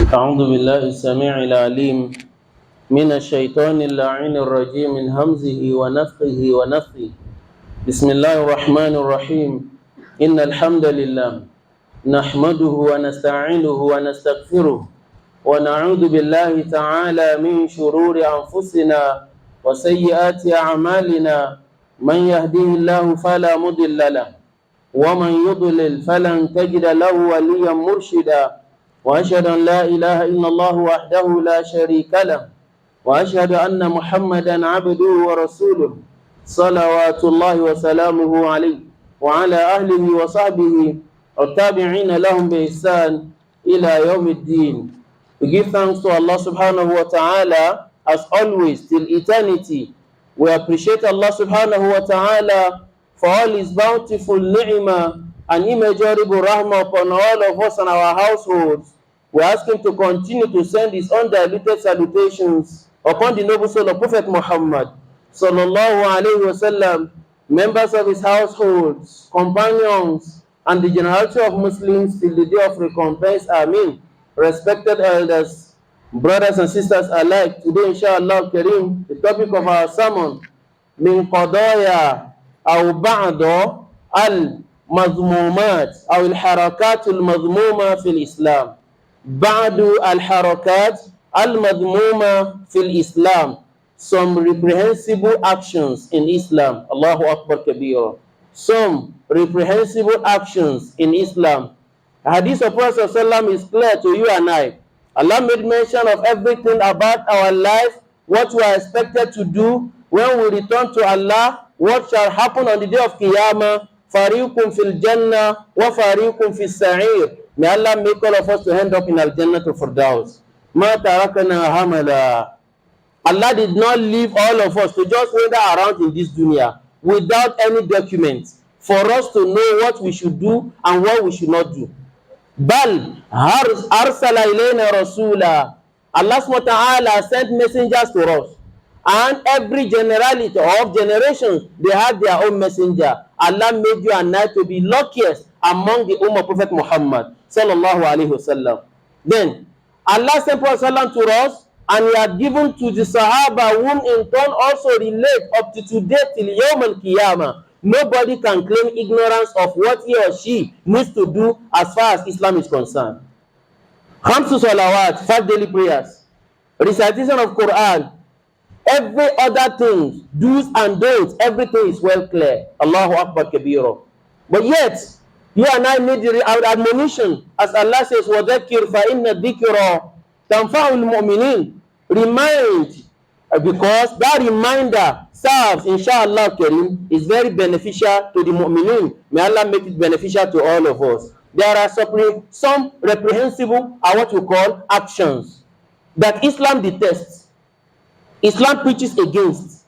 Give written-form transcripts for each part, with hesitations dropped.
أعوذ بالله السميع العليم من الشيطان اللعين الرجيم من همزه ونفخه ونفثه. بسم الله الرحمن الرحيم. إن الحمد لله نحمده ونستعينه ونستغفره ونعوذ بالله تعالى من شرور أنفسنا وسيئات أعمالنا. من يهديه الله فلا مضل له ومن يضلل فلن تجد له وليا مرشدا. وأشهد أن لا إله إلا الله وحده لا شريك له وأشهد أن محمدا عبده ورسوله صلوات الله وسلامه عليه وعلى أهله وصحبه والتابعين لهم بإحسان إلى يوم الدين. We give thanks to Allah subhanahu wa ta'ala as always till eternity. We appreciate Allah subhanahu wa ta'ala for all His bountiful ni'mah and immeasurable rahmah upon all of us and our households. We ask Him to continue to send His undiluted salutations upon the noble soul of Prophet Muhammad sallallahu alayhi wasallam, members of his households, companions, and the generality of Muslims till the day of recompense. Ameen. Respected elders, brothers and sisters alike, today inshallah Kareem, the topic of our sermon, min qadaya aw ba'da al-mazmumat aw al-harakat al-mazmuma fil Islam. Ba'du al-harakat al-madhmuma fil Islam. Some reprehensible actions in Islam. Allahu Akbar Kabira. Some reprehensible actions in Islam. The hadith of Prophet ﷺ is clear to you and I. Allah made mention of everything about our life, what we are expected to do when we return to Allah, what shall happen on the day of Qiyamah. Fariqun fil Jannah wa fariqun fil Sa'ir. May Allah make all of us to end up in Al-Jannah to Firdaus. Ma tarakana hamala. Allah did not leave all of us to just wander around in this dunya without any documents for us to know what we should do and what we should not do. Bal arsala ilayna rasula. Allah subhanahu wa ta'ala sent messengers to us. And every generality of generations, they have their own messenger. Allah made you and I to be luckiest among the Ummah Prophet Muhammad sallallahu alaihi wasallam. Then Allah sent Prophet to us, and He had given to the Sahaba, whom in turn also relate up to today till Yawm al-Qiyamah. Nobody can claim ignorance of what he or she needs to do as far as Islam is concerned. Khamsu salawat, 5 daily prayers, recitation of Quran, every other thing, do's and don'ts, everything is well clear. Allahu Akbar Kabira. But yet, you and I need the admonition, as Allah says, وَذَكِّرْ فَإِنَّ الذِّكْرَ تَنْفَعُ الْمُؤْمِنِينَ. Remind, because that reminder serves, inshallah Kareem, is very beneficial to the mu'mineen. May Allah make it beneficial to all of us. There are some reprehensible, or what we call actions, that Islam detests, Islam preaches against.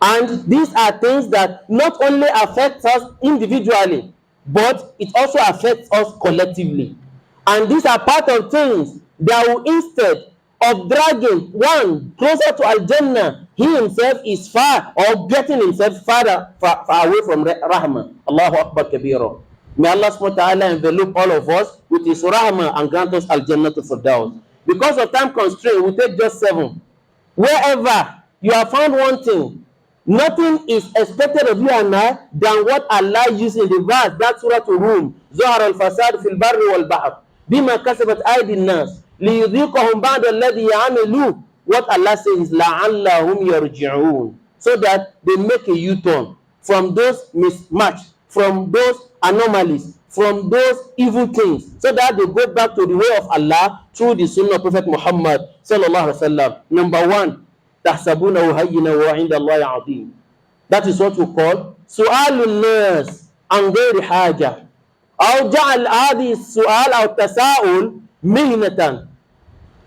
And these are things that not only affect us individually, but it also affects us collectively. And these are part of things that will, instead of dragging one closer to Al-Jannah, he himself is far, or getting himself far away from Rahmah. Allahu Akbar Kabira. May Allah subhanahu wa ta'ala envelop all of us with His Rahmah and grant us Al-Jannah to Firdaus. Because of time constraint, we take just 7. Wherever you have found one thing, nothing is expected of you and I than what Allah used in the verse, that surah to whom Zahar al-Fasad fil barri wal bahr bima kasabat aydin nas liyudhiqahum ba'da alladhi ya'malu. What Allah says is la'allahum yarji'un, so that they make a U-turn from those mismatch, from those anomalies, from those evil things, so that they go back to the way of Allah through the sunnah of Prophet Muhammad sallallahu alaihi wasallam. Number 1, tahsabunahu hayyina wa 'inda Allahi 'azim. That is what we call su'alun nas an ghairi haja, aw ja'al hadhihi as-su'al aw tasa'ul mihnatan.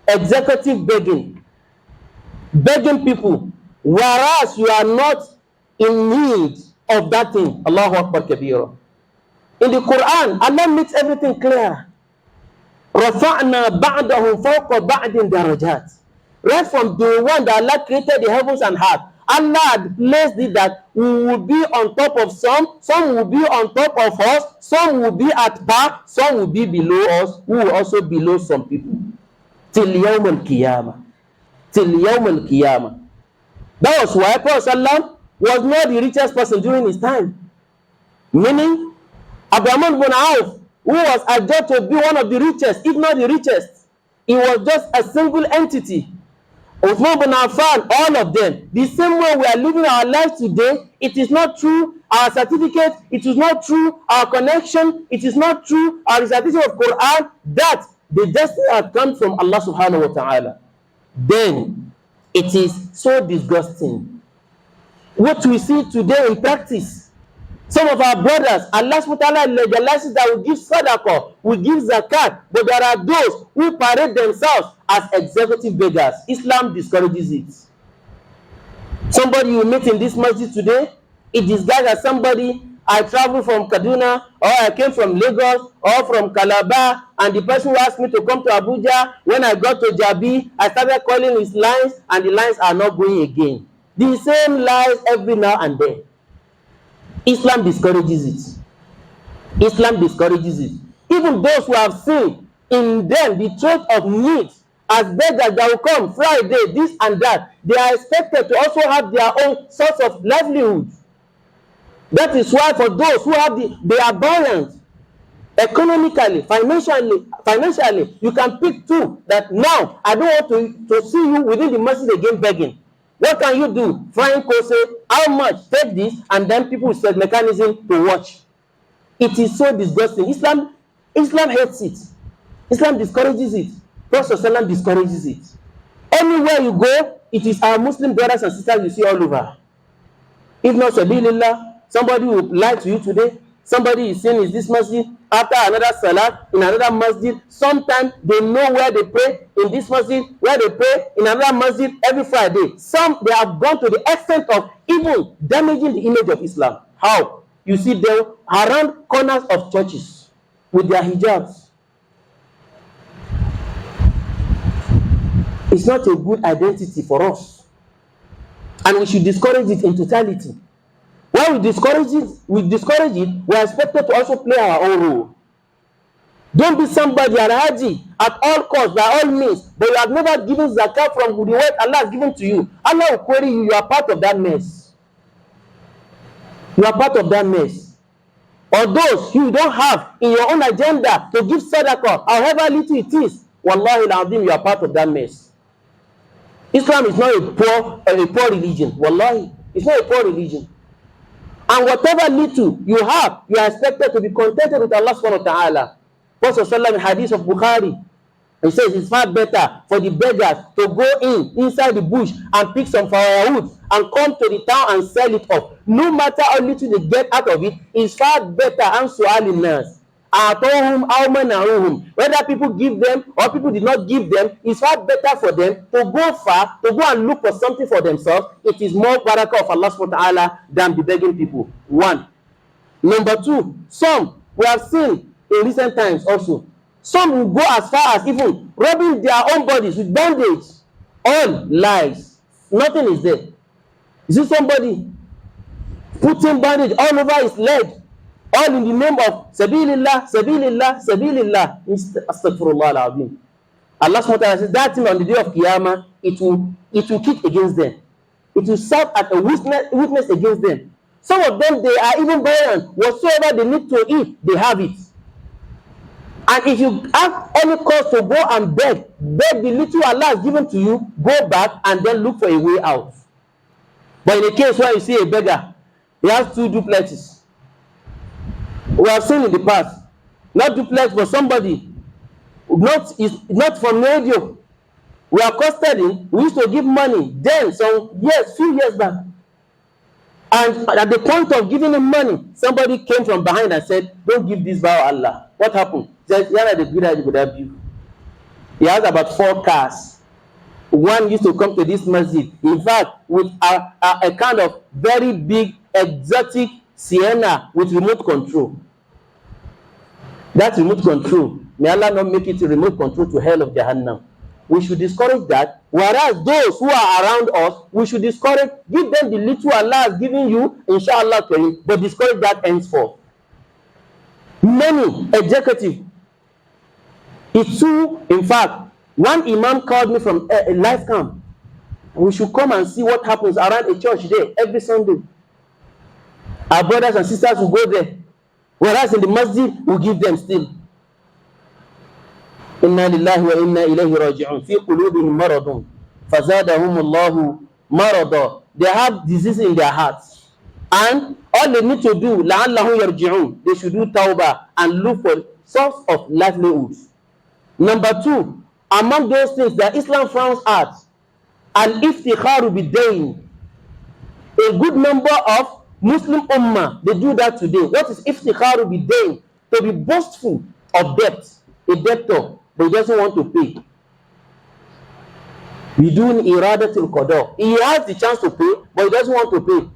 Executive begging people, whereas you are not in need of that thing. Allahu Akbar Kabira. In the Quran, Allah makes everything clear. رَفَعْنَا بَعْدَهُمْ فَوْقَ بَعْدٍ دَرَجَاتٍ. Right from the one that Allah created the heavens and earth, Allah had placed it that we will be on top of some will be on top of us, some will be at par, some will be below us, we will also below some people. till Yawm al-Qiyamah. Till Yawm al-Qiyamah. That was why Prophet ﷺ was not the richest person during his time. Meaning, Abdurrahman bin Auf, who was adjudged to be one of the richest, if not the richest, he was just a single entity. Uthman bin Affan, all of them. The same way we are living our lives today, it is not true our certificate, it is not true our connection, it is not true our recitation of Quran, that the destiny has come from Allah subhanahu wa ta'ala. Then it is so disgusting. What we see today in practice, some of our brothers, Allah subhanahu wa ta'ala legalizes that we give sadaqah, we give zakat, but there are those who parade themselves as executive beggars. Islam discourages it. Somebody you meet in this masjid today, it disguised as somebody, I traveled from Kaduna, or I came from Lagos, or from Calabar, and the person who asked me to come to Abuja, when I got to Jabi, I started calling his lines, and the lines are not going again. The same lies every now and then. Islam discourages it. Islam discourages it. Even those who have seen in them the trait of need, as beggars that will come Friday, this and that, they are expected to also have their own source of livelihood. That is why for those who have they are buoyant economically, financially, you can pick two that now I don't want to see you within the masjid again begging. What can you do? Frank will say, how much? Take this, and then people will set mechanism to watch. It is so disgusting. Islam hates it. Islam discourages it. Prophet ﷺ discourages it. Anywhere you go, it is our Muslim brothers and sisters you see all over. If not sabilillah, somebody will lie to you today. Somebody is saying, is this masjid? After another salat, in another masjid. Sometimes they know where they pray in this masjid, where they pray in another masjid every Friday. Some, they have gone to the extent of even damaging the image of Islam. How? You see them around corners of churches with their hijabs. It's not a good identity for us. And we should discourage it in totality. When we discourage it, we are expected to also play our own role. Don't be somebody al-haji at all costs, by all means, but you have never given zakat from the wealth Allah has given to you. Allah will query you, you are part of that mess. You are part of that mess. Or those you don't have in your own agenda to give sadaqah, however little it is, wallahi al-azim, you are part of that mess. Islam is not a poor religion. Wallahi, it's not a poor religion. And whatever little you have, you are expected to be contented with Allah subhanahu wa ta'ala. Prophet ﷺ in hadith of Bukhari, he says it's far better for the beggars to go inside the bush and pick some firewood and come to the town and sell it off. No matter how little they get out of it, it's far better and su'alinas. Whether people give them or people did not give them, it's far better for them to go far, to go and look for something for themselves. It is more barakah of Allah subhanahu wa ta'ala than the begging people. One. Number two, some we have seen in recent times also, some will go as far as even rubbing their own bodies with bandage. All lies. Nothing is there. You see somebody putting bandage all over his leg, all in the name of Sabilillah, Sabilillah, Sabilillah. Astaghfirullah al-azim. Allah subhanahu wa ta'ala says that thing on the day of Qiyamah, it will kick against them. It will serve as a witness against them. Some of them, they are even buoyant. Whatsoever they need to eat, they have it. And if you have any cause to go and beg the little Allah has given to you, go back and then look for a way out. But in a case where you see a beggar, he has two duplexes. We have seen in the past, not duplex, but somebody, not from radio. We are custody. We used to give money then, few years back. And at the point of giving him money, somebody came from behind and said, don't give this by Allah. What happened? He said, yeah, the good idea would have you. He has about 4 cars. One used to come to this masjid, in fact, with a kind of very big, exotic Sienna with remote control. That remote control, may Allah not make it a remote control to hell of Jahannam. We should discourage that. Whereas those who are around us, we should discourage, give them the little Allah has given you, inshallah, but discourage that henceforth. Many executives, it's too, in fact, One imam called me from a life camp. We should come and see what happens around a church there every Sunday. Our brothers and sisters will go there, whereas in the masjid we give them still. Inna lillahi wa inna ilayhi raji'un. Fi qulubihim maradun fazadahum Allahu marada. They have disease in their hearts, and all they need to do, la'allahum yarji'un, they should do tawbah and look for source of livelihood. Number two, among those things that Islam frowns at, al-iftikharu bid-dayn. A good number of Muslim ummah, they do that today. What is iftikharu bid-dayn? To be boastful of debt. A debtor, but he doesn't want to pay. Bidun iradatul qada. He has the chance to pay, but he doesn't want to pay.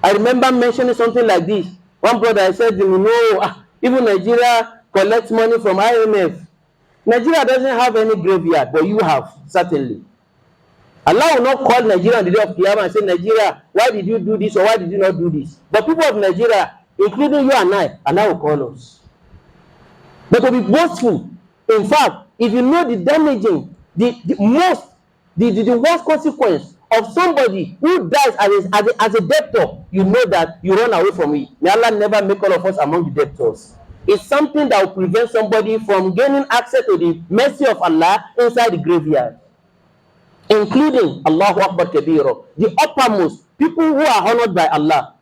I remember mentioning something like this. One brother, I said, you know, even Nigeria collects money from IMF. Nigeria doesn't have any graveyard, but you have, certainly. Allah will not call Nigeria on the day of Qiyamah and say, Nigeria, why did you do this or why did you not do this? But people of Nigeria, including you and I, Allah will call us. But to be boastful, in fact, if you know the damaging, the worst consequence of somebody who dies as a debtor, you know that you run away from it. May Allah never make all of us among the debtors. It's something that will prevent somebody from gaining access to the mercy of Allah inside the graveyard, including Allahu Akbar Kabira, the uppermost people who are honored by Allah.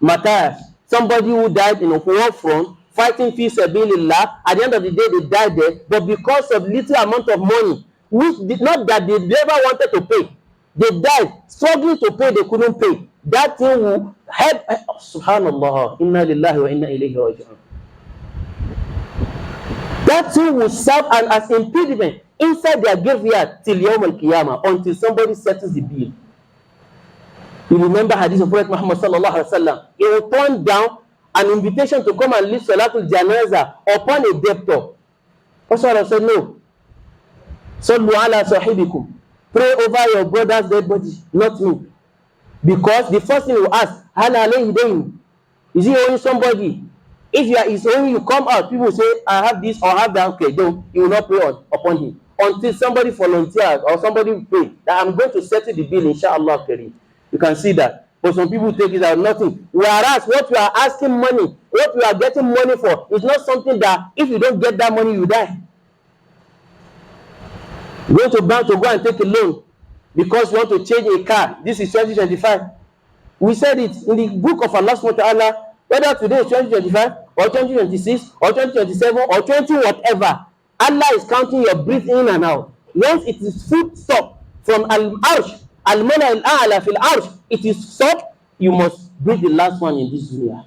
Matthias, somebody who died in a war front fighting fi sabilillah. At the end of the day, they died there, but because of little amount of money, which did not that they never wanted to pay, they died struggling to pay. They couldn't pay. That thing will help. Subhanallah, inna lillahi wa inna ilayhi raji'un. That thing will serve as impediment inside their graveyard till Yawm al-Qiyamah, until somebody settles the bill. You remember hadith of Prophet Muhammad sallallahu alaihi wasallam. He will turn down an invitation to come and lead Salatul Janaza upon a debtor. Also, said, no. Sallu ala sahibikum. Pray over your brother's dead body, not me. Because the first thing you ask, hal alayhi dayn. Is he owing somebody? If you are his own, you come out, people say, I have this or I have that, okay, then you will not pray upon him. Until somebody volunteers or somebody will pray that I'm going to settle the bill, inshallah. You can see that. But some people take it as nothing. Whereas what you are asking money, what you are getting money for, is not something that if you don't get that money, you die. You go to bank to go and take a loan because you want to change a car. This is 2025. We said it in the book of Allah subhanahu wa ta'ala, whether today is 2025 or 2026 or 2027 or 20 whatever, Allah is counting your breath in and out. Once it is full stop from al-arsh, al-mana al-a'la fil arsh, it is stop, you must breathe the last one in this dunya.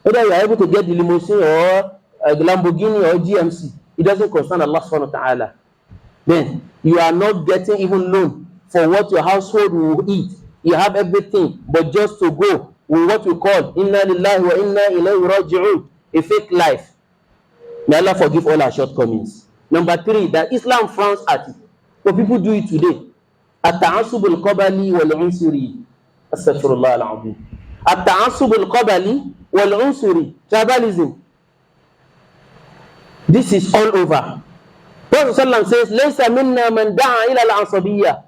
Whether you are able to get the limousine or the Lamborghini or GMC, it doesn't concern Allah subhanahu wa ta'ala. Then you are not getting even loan for what your household will eat. You have everything, but just to go with what we call inna lillahi wa inna ilayhi raji'un, a fake life. May Allah forgive all our shortcomings. Number three, that Islam frowns at it, but people do it today. At-ta'assub al-qabali wal-unsuri. Astaghfirullah al-azim. At-ta'assub al-qabali wal-unsuri. Tribalism. This is all over. Prophet Sallam says, "Laysa minna man da'a ila al-asabiyya."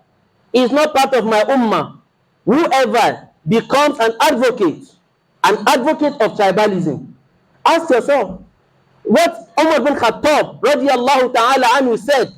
Is not part of my ummah. Whoever becomes an advocate of tribalism. Ask yourself, what Umar bin Khattab radiyallahu ta'ala anhu said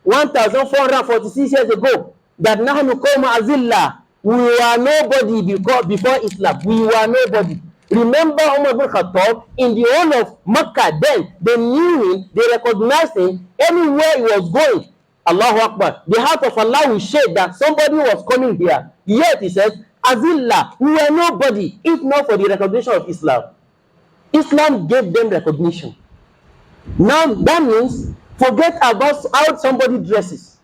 1446 years ago, that nahnu qawma azillah, we were nobody before Islam. We were nobody. Remember Umar bin Khattab, in the whole of Makkah then, they knew him, they recognized him, anywhere he was going. Allahu Akbar. The heart of Allah will shake that somebody was coming here. Yet he says, Azillah, we were nobody, if not for the recognition of Islam. Islam gave them recognition. Now that means, forget about how somebody dresses.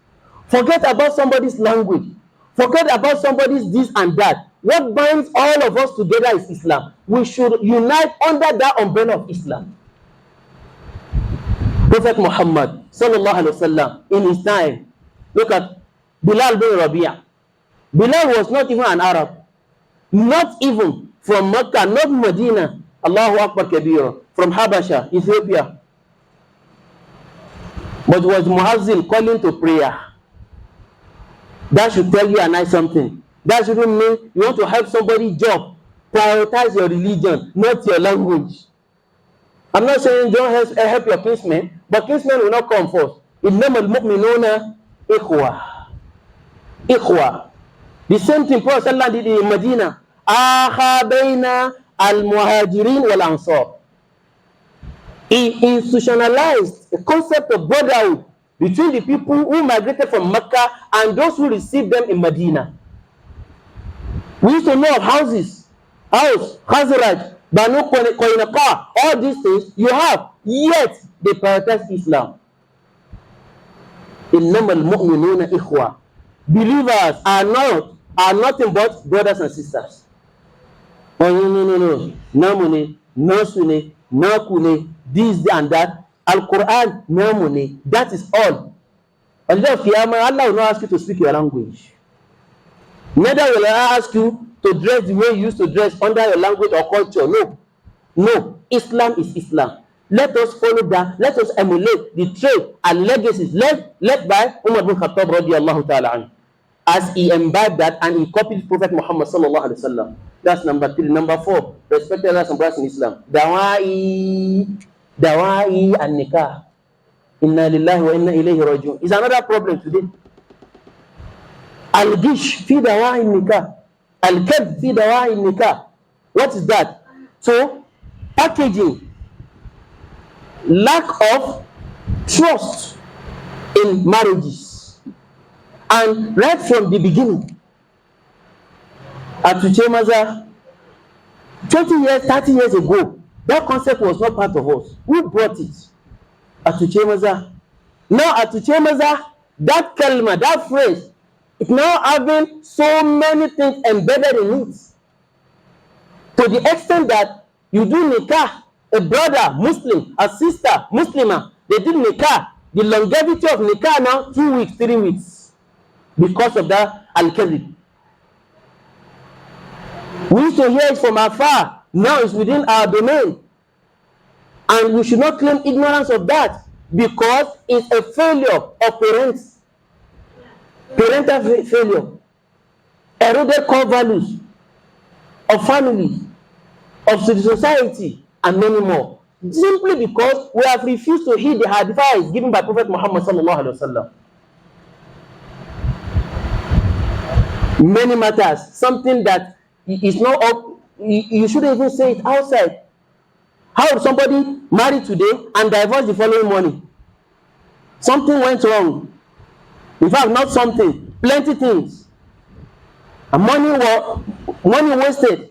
Forget about somebody's language. Forget about somebody's this and that. What binds all of us together is Islam. We should unite under that umbrella of Islam. Prophet Muhammad sallallahu alaihi wasallam, in his time, look at Bilal bin Rabi'ah. Bilal was not even an Arab, not even from Mecca, not Medina. Allahu Akbar Kabira, from Habasha, Ethiopia. but was muazzin calling to prayer. That should tell you and I something. That shouldn't mean you want to help somebody job. Prioritize your religion, not your language. I'm not saying don't help your kinsmen, but kinsmen will not come first. إِنَّمَا الْمُؤْمِنُونَ إِخْوَةٌ. Ikhwa. The same thing Prophet did in Medina. آخَى بَيْنَ الْمُهَاجِرِينَ وَالْأَنصَارِ. He institutionalized the concept of brotherhood between the people who migrated from Mecca and those who received them in Medina. We used to know of houses, Khazraj, Banu Qaynuqa, all these things you have, yet they prioritize Islam. إِنَّمَا الْمُؤْمِنُونَ إِخْوَةٌ. Believers are nothing but brothers and sisters. Oh no. Namune, Nasune, Nakune, this and that. Al-Quran, Namune. That is all. On the day of Qiyamah, Allah will not ask you to speak your language. Neither will I ask you to dress the way you used to dress under your language or culture. No. Islam is Islam. Let us follow that. Let us emulate the trait and legacies led by Umar bin Khattab radiallahu ta'ala anhu, as he imbibed that and he copied Prophet Muhammad sallallahu alaihi wasallam. That's number 3. Number 4, respect Allah and brothers in Islam. Dawa'i and nikah. Inna lillahi wa inna ilayhi raji'un. Is another problem today. Al-gish fi dawa'i nikah. Al-kadh fi dawa'i nikah. What is that? So, packaging. Lack of trust in marriages. And right from the beginning, Atuche Maza, 20 years, 30 years ago, that concept was not part of us. Who brought it? Atuche Maza. Now Atuche Maza, that kalma, that phrase, is now having so many things embedded in it. To the extent that you do nikah, a brother, Muslim, a sister, Muslimah, they did nikah. The longevity of nikah now, 2 weeks, 3 weeks. Because of that al-kadhib. We used to hear it from afar. Now it's within our domain. And we should not claim ignorance of that, because it's a failure of parents. Parental failure. Eroded core values of family, of the society, and many more. Simply because we have refused to heed the advice given by Prophet Muhammad sallallahu alaihi wasallam. Many matters, something that is not up, you shouldn't even say it outside. How would somebody marry today and divorce the following morning? Something went wrong. In fact, not something, plenty things. And money wasted.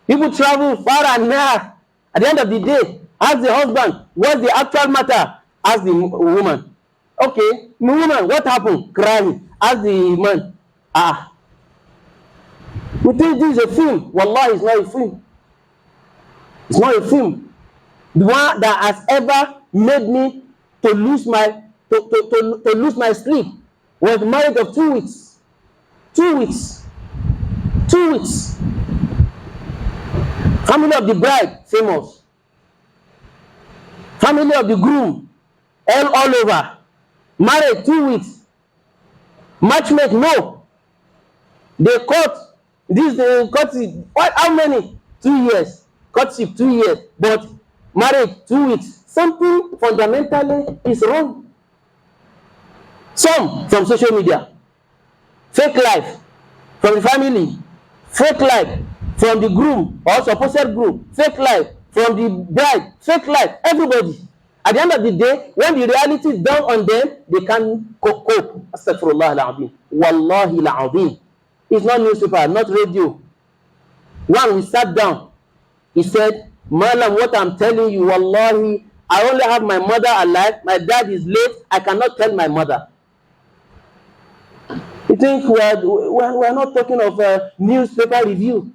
People travel far and near. At the end of the day, ask the husband, what's the actual matter? Ask the woman. Okay, the woman, what happened? Crying. Ask the man. We think this is a film. Wallah, it's not a film. It's not a film. The one that has ever made me to lose my sleep was the marriage of 2 weeks. 2 weeks. 2 weeks. Family of the bride, famous. Family of the groom, all over. Married 2 weeks. Matchmake, no. They caught this, what? How many? 2 years. Courtship 2 years. But marriage 2 weeks. Something fundamentally is wrong. Some from social media. Fake life from the family. Fake life from the groom or supposed groom. Fake life from the bride. Fake life. Everybody. At the end of the day, when the reality is done on them, they can cope. Astaghfirullah al-azim. Wallahi al-azim. It's not newspaper, not radio. One, we sat down. He said, Malam, what I'm telling you, wallahi, I only have my mother alive. My dad is late. I cannot tell my mother. You think we are not talking of a newspaper review.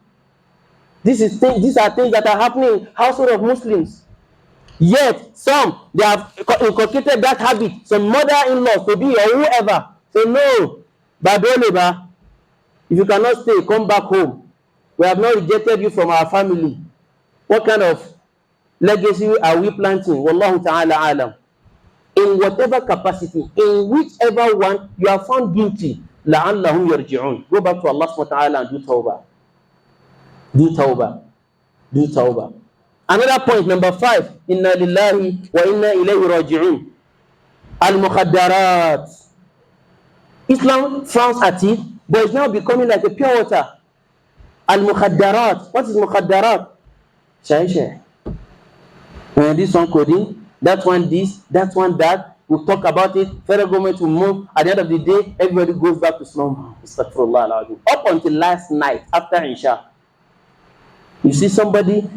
These are things that are happening in household of Muslims. Yet, some, they have inculcated that habit. Some mother-in-law to be or whoever. Say, no, Badoleba, if you cannot stay, come back home. We have not rejected you from our family. What kind of legacy are we planting? Wallahu ta'ala alam. in whatever capacity, in whichever one you are found guilty, لَعَلَّهُمْ يَرْجِعُونَ. Go back to Allah subhanahu wa ta'ala and do tawbah. Do tawbah. Do tawbah. Another point, number 5, inna lillahi wa inna ilayhi raji'un. Al-mukhaddarat. Islam frowns at it, but it's now becoming like a pure water. Al-mukhaddarat. What is mukhaddarat? Shai. This one coding, that one this, that one that. We'll talk about it. Federal government will move. At the end of the day, everybody goes back to slum. Astaghfirullah. Up until last night, after Isha, you see somebody,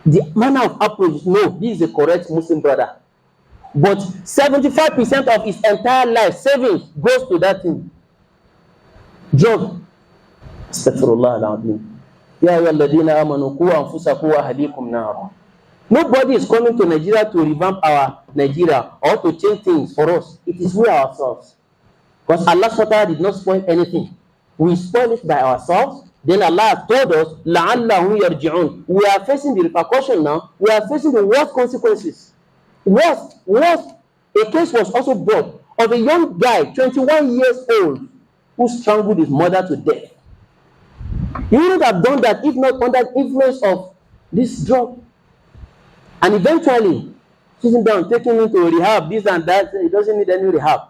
the manner of approach, no, this is a correct Muslim brother. But 75% of his entire life savings goes to that thing. Job. Astaghfirullah. Ya ayyuhalladhina amanu qu anfusakum wa ahlikum nara. Nobody is coming to Nigeria to revamp our Nigeria or to change things for us. It is we ourselves. Because Allah SWT did not spoil anything. We spoil it by ourselves. Then Allah has told us, لَعَلَّهُمْ يَرْجِعُونَ. We are facing the repercussion now. We are facing the worst consequences. Worst. A case was also brought of a young guy, 21 years old, who strangled his mother to death. He wouldn't have done that if not under the influence of this drug. And eventually, sitting down, taking him to rehab, this and that, he doesn't need any rehab.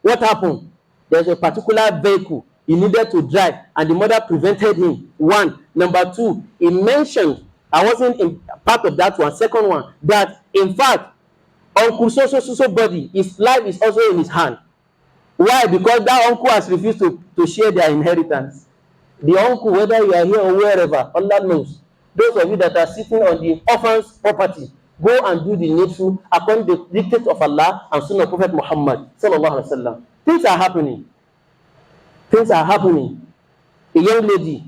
What happened? There's a particular vehicle he needed to drive, and the mother prevented him. 1. Number 2, he mentioned, I wasn't in part of that one. Second one, that in fact, Uncle so body, his life is also in his hand. Why? Because that uncle has refused to share their inheritance. The uncle, whether you are here or wherever, Allah knows. Those of you that are sitting on the orphan's property, go and do the needful according to the dictate of Allah and Sunnah of Prophet Muhammad sallallahu alaihi wasallam. Things are happening. A young lady,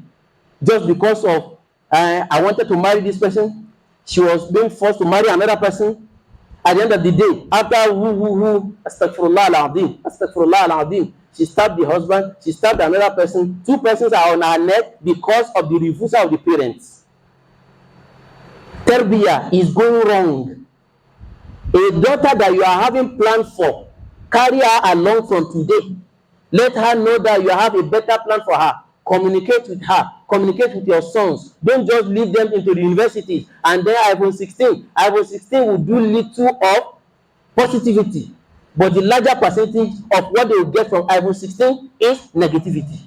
just because of I wanted to marry this person, she was being forced to marry another person. At the end of the day, after astaghfirullah al-azim, she stabbed the husband, she stabbed another person. 2 persons are on her neck because of the refusal of the parents. Tarbiyah is going wrong. A daughter that you are having plans for, carry her along from today. Let her know that you have a better plan for her. Communicate with her. Communicate with your sons. Don't just leave them into the universities. And then iPhone 16 will do little of positivity. But the larger percentage of what they will get from iPhone 16 is negativity.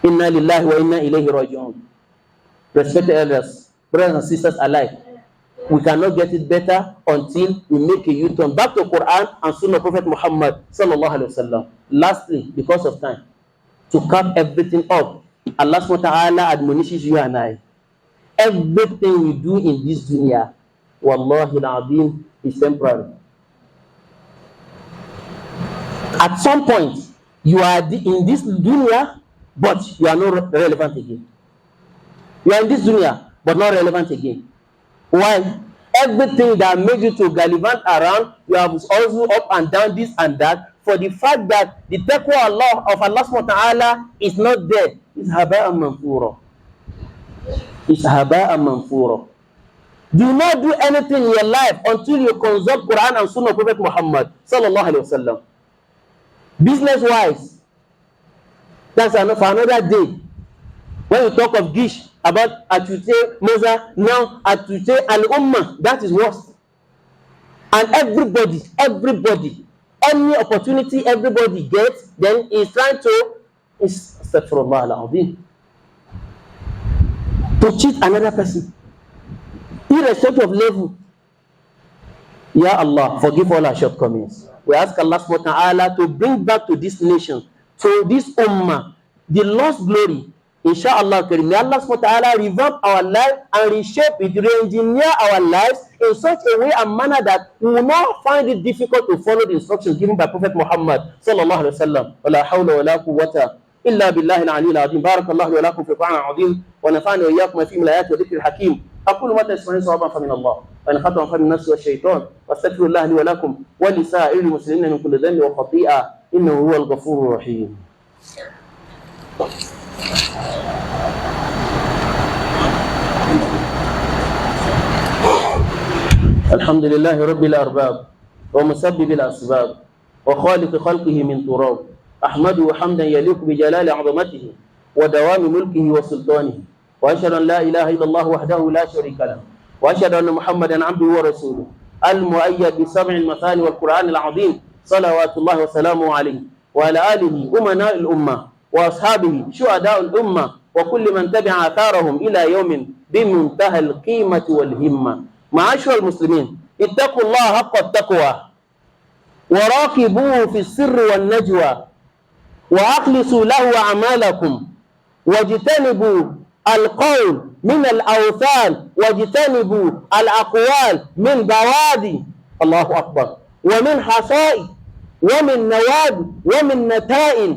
Inna lillahi wa inna ilayhi raji'un. Respected elders, brothers and sisters alike, we cannot get it better until we make a U-turn back to Quran and Sunnah Prophet Muhammad sallallahu alaihi wasallam. Lastly, because of time, to cap everything up, Allah subhanahu wa ta'ala admonishes you and I. Everything we do in this dunya, wallahi al-azim, is temporary. At some point, you are in this dunya, but you are not relevant again. You are in this dunya, but not relevant again. Why? Everything that made you to gallivant around, you have also up and down this and that, for the fact that the taqwa of Allah subhanahu wa ta'ala is not there. It's haba'an manfura. It's haba'an manfura. Do not do anything in your life until you consult Quran and Sunnah of Prophet Muhammad sallallahu alaihi wasallam. Business-wise, that's for another day. When you talk of gish, about atute moza, now atute al-ummah, that is worse. And everybody, any opportunity everybody gets, then is trying to astaghfirullah al-azim, to cheat another person, irrespective of level. Ya Allah, forgive all our shortcomings. We ask Allah subhanahu wa ta'ala to bring back to this nation, to this ummah, the lost glory. Inshallah, may Allah subhanahu wa ta'ala revamp our life and reshape it, re-engineer our lives in such a way and manner that we will not find it difficult to follow the instructions given by Prophet Muhammad sallallahu alaihi wasallam. Wala hawla wala quwwata illa billahi al-ali al-azim. Barakallahu wa lakum fi al-Qur'an al-azim wa nafa'ani wa iyyakum fi al-ayati wa dhikri al-hakim. أقول ما تسمعون صوابا فمن الله وإن خطأ فمن النفس والشيطان واستغفر الله لي ولكم ولسائر المسلمين من كل ذنب وخطيئة إنه هو الغفور الرحيم. الحمد لله رب الأرباب ومسبب الأسباب وخالق خلقه من تراب، أحمده حمدا يليق بجلال عظمته ودوام ملكه وسلطانه، وأشهد أن لا إله إلا الله وحده لا شريك له، وأشهد أن محمدا عبده ورسوله المؤيد بسبع المثاني والقرآن العظيم، صلوات الله وسلامه عليه وعلى آله أمناء الأمة وأصحابه شهداء الأمة وكل من تبع آثارهم إلى يوم بمنتهى القيمة والهمة. معاشر المسلمين، اتقوا الله حق التقوى وراقبوه في السر والنجوى وأخلصوا له أعمالكم واجتنبوا القول من الأوثان واجتنبوا الأقوال من بوادي الله أكبر ومن حصائد ومن نواد ومن نتائج،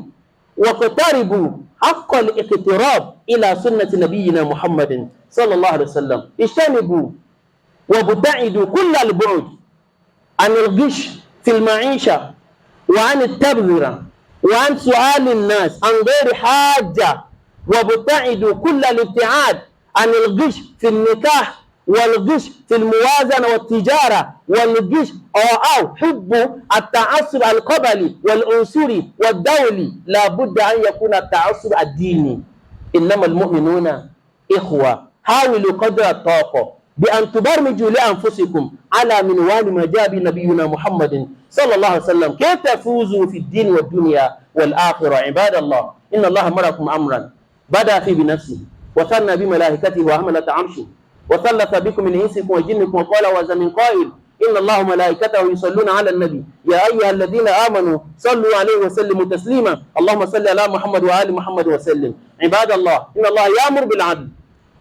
واقتربوا حق الاقتراب إلى سنة نبينا محمد صلى الله عليه وسلم. اجتنبوا وابتعدوا كل البعد عن الغش في المعيشة وعن التبذرة وعن سؤال الناس عن غير حاجة، وابتعدوا كل الابتعاد عن الغش في النكاح والغش في الموازنة والتجارة والغش أو حب التعصب القبلي والعنصري والدولي. لا بد أن يكون التعصب الديني. إنما المؤمنون إخوة. حاولوا قدر الطاقة بأن تبرمجوا لأنفسكم على منوال ما جاء بنبينا محمد صلى الله عليه وسلم كي تفوزوا في الدين والدنيا والآخرة. عباد الله، إن الله أمركم أمرا بدأ فيه بنفسه وثنى بملائكته وحملة عرشه وثلث بكم من إنسكم وجنكم وقال وذا من قائل إن الله وملائكته يصلون على النبي يا أيها الذين آمنوا صلوا عليه وسلموا تسليما. اللهم صل على محمد وآل محمد وسلم. عباد الله، إن الله يأمر بالعدل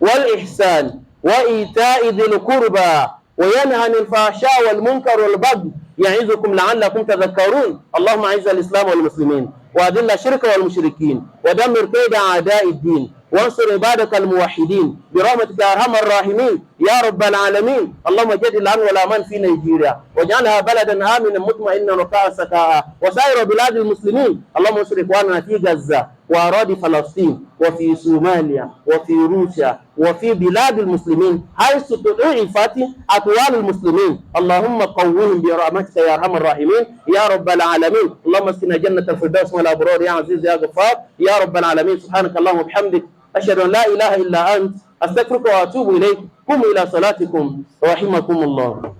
والإحسان وإيتاء ذي القربى وينهى عن الفحشاء والمنكر والبغي يعظكم لعلكم تذكرون. اللهم أعز الإسلام والمسلمين وأذل الشرك والمشركين ودمر كيد أعداء الدين وانصر عبادك الموحدين برحمتك يا أرحم الراحمين يا رب العالمين. اللهم جد الأمن والأمان في نيجيريا واجعلها بلدا آمنا مطمئنا رخاء سخاء وسائر بلاد المسلمين. اللهم انصر إخواننا في غزة وأراضي فلسطين وفي صوماليا وفي روسيا وفي بلاد المسلمين حيث ضعفت أطوال المسلمين. اللهم قوهم برحمتك يا أرحم الراحمين يا رب العالمين. اللهم اسقنا جنة الفردوس والأبرار يا عزيز يا غفار يا رب العالمين. سبحانك اللهم وبحمدك أشهد أن لا إله إلا أنت أستغفرك وأتوب إليك. قوموا إلى صلاتكم رحمكم الله.